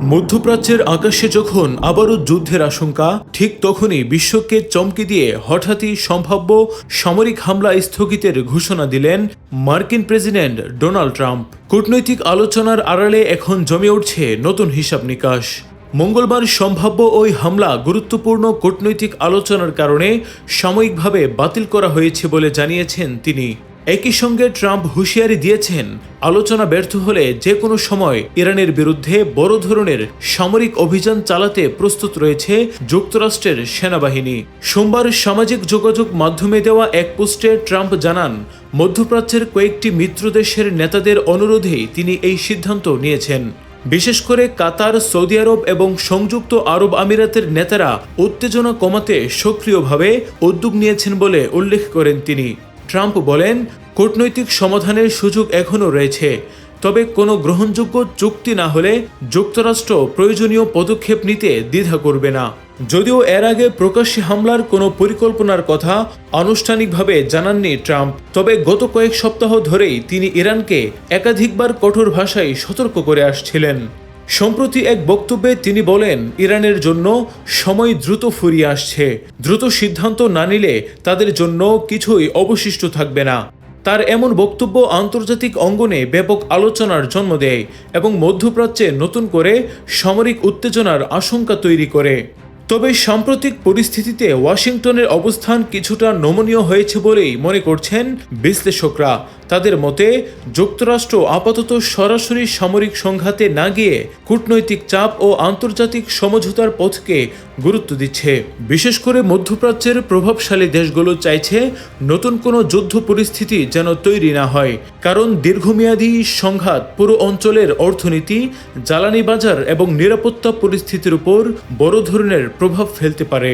মধ্যপ্রাচ্যের আকাশে যখন আবারও যুদ্ধের আশঙ্কা, ঠিক তখনই বিশ্বকে চমকে দিয়ে হঠাৎই সম্ভাব্য সামরিক হামলা স্থগিতের ঘোষণা দিলেন মার্কিন প্রেসিডেন্ট ডোনাল্ড ট্রাম্প। কূটনৈতিক আলোচনার আড়ালে এখন জমে উঠছে নতুন হিসাব নিকাশ। মঙ্গলবার সম্ভাব্য ওই হামলা গুরুত্বপূর্ণ কূটনৈতিক আলোচনার কারণে সাময়িকভাবে বাতিল করা হয়েছে বলে জানিয়েছেন তিনি। একই সঙ্গে ট্রাম্প হুঁশিয়ারি দিয়েছেন, আলোচনা ব্যর্থ হলে যে কোনো সময় ইরানের বিরুদ্ধে বড় ধরনের সামরিক অভিযান চালাতে প্রস্তুত রয়েছে যুক্তরাষ্ট্রের সেনাবাহিনী। সোমবার সামাজিক যোগাযোগ মাধ্যমে দেওয়া এক পোস্টে ট্রাম্প জানান, মধ্যপ্রাচ্যের কয়েকটি মিত্র দেশের নেতাদের অনুরোধেই তিনি এই সিদ্ধান্ত নিয়েছেন। বিশেষ করে কাতার, সৌদি আরব এবং সংযুক্ত আরব আমিরাতের নেতারা উত্তেজনা কমাতে সক্রিয়ভাবে উদ্যোগ নিয়েছেন বলে উল্লেখ করেন তিনি। ট্রাম্প বলেন, কূটনৈতিক সমাধানের সুযোগ এখনও রয়েছে, তবে কোনো গ্রহণযোগ্য চুক্তি না হলে যুক্তরাষ্ট্র প্রয়োজনীয় পদক্ষেপ নিতে দ্বিধা করবে না। যদিও এর আগে প্রকাশ্যে হামলার কোনো পরিকল্পনার কথা আনুষ্ঠানিকভাবে জানাননি ট্রাম্প, তবে গত কয়েক সপ্তাহ ধরেই তিনি ইরানকে একাধিকবার কঠোর ভাষায় সতর্ক করে আসছিলেন। সম্প্রতি এক বক্তব্যে তিনি বলেন, ইরানের জন্য সময় দ্রুত ফুরিয়ে আসছে। দ্রুত সিদ্ধান্ত না নিলে তাদের জন্য কিছুই অবশিষ্ট থাকবে না। তার এমন বক্তব্য আন্তর্জাতিক অঙ্গনে ব্যাপক আলোচনার জন্ম দেয় এবং মধ্যপ্রাচ্যে নতুন করে সামরিক উত্তেজনার আশঙ্কা তৈরি করে। তবে সাম্প্রতিক পরিস্থিতিতে ওয়াশিংটনের অবস্থান কিছুটা নমনীয় হয়েছে বলেই মনে করছেন বিশ্লেষকরা। তাদের মতে, যুক্তরাষ্ট্র আপাতত সরাসরি সামরিক সংঘাতে না গিয়ে কূটনৈতিক চাপ ও আন্তর্জাতিক সমঝোতার পথকে গুরুত্ব দিচ্ছে। বিশেষ করে মধ্যপ্রাচ্যের প্রভাবশালী দেশগুলো চাইছে নতুন কোনো যুদ্ধ পরিস্থিতি যেন তৈরি না হয়, কারণ দীর্ঘমেয়াদী সংঘাত পুরো অঞ্চলের অর্থনীতি, জ্বালানি বাজার এবং নিরাপত্তা পরিস্থিতির উপর বড় ধরনের প্রভাব ফেলতে পারে।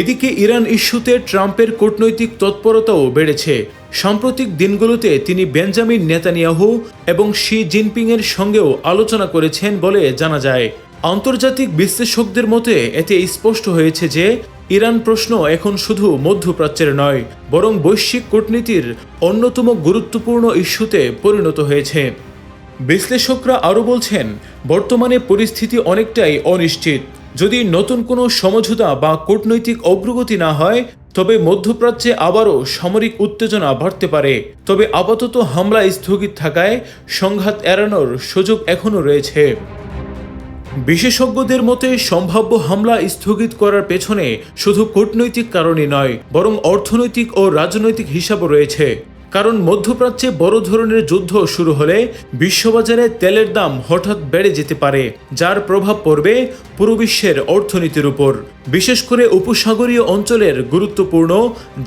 এদিকে ইরান ইস্যুতে ট্রাম্পের কূটনৈতিক তৎপরতাও বেড়েছে। সাম্প্রতিক দিনগুলোতে তিনি বেঞ্জামিন নেতানিয়াহু এবং শি জিনপিংয়ের সঙ্গেও আলোচনা করেছেন বলে জানা যায়। আন্তর্জাতিক বিশ্লেষকদের মতে এতে স্পষ্ট হয়েছে যে ইরান প্রশ্ন এখন শুধু মধ্যপ্রাচ্যের নয়, বরং বৈশ্বিক কূটনীতির অন্যতম গুরুত্বপূর্ণ ইস্যুতে পরিণত হয়েছে। বিশ্লেষকরা আরও বলছেন, বর্তমানে পরিস্থিতি অনেকটাই অনিশ্চিত। যদি নতুন কোনো সমঝোতা বা কূটনৈতিক অগ্রগতি না হয়, তবে মধ্যপ্রাচ্যে আবারও সামরিক উত্তেজনা বাড়তে পারে। তবে আপাতত হামলা স্থগিত থাকায় সংঘাত এড়ানোর সুযোগ এখনও রয়েছে। বিশেষজ্ঞদের মতে, সম্ভাব্য হামলা স্থগিত করার পেছনে শুধু কূটনৈতিক কারণই নয়, বরং অর্থনৈতিক ও রাজনৈতিক হিসাবও রয়েছে। কারণ মধ্যপ্রাচ্যে বড় ধরনের যুদ্ধ শুরু হলে বিশ্ববাজারে তেলের দাম হঠাৎ বেড়ে যেতে পারে, যার প্রভাব পড়বে পুরো বিশ্বের অর্থনীতির উপর। বিশেষ করে উপসাগরীয় অঞ্চলের গুরুত্বপূর্ণ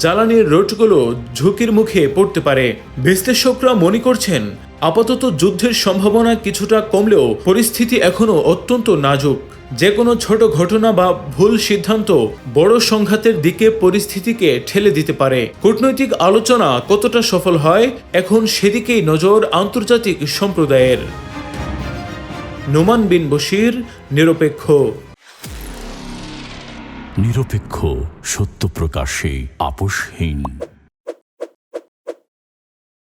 জ্বালানির রুটগুলো ঝুঁকির মুখে পড়তে পারে। বিশ্লেষকরা মনে করছেন, আপাতত যুদ্ধের সম্ভাবনা কিছুটা কমলেও পরিস্থিতি এখনও অত্যন্ত নাজুক। যে কোনো ছোট ঘটনা বা ভুল সিদ্ধান্ত বড় সংঘাতের দিকে পরিস্থিতিকে ঠেলে দিতে পারে। কূটনৈতিক আলোচনা কতটা সফল হয়, এখন সেদিকেই নজর আন্তর্জাতিক সম্প্রদায়ের। নোমান বিন বশির, নিরপেক্ষ। নিরপেক্ষ, সত্য প্রকাশে আপোষহীন।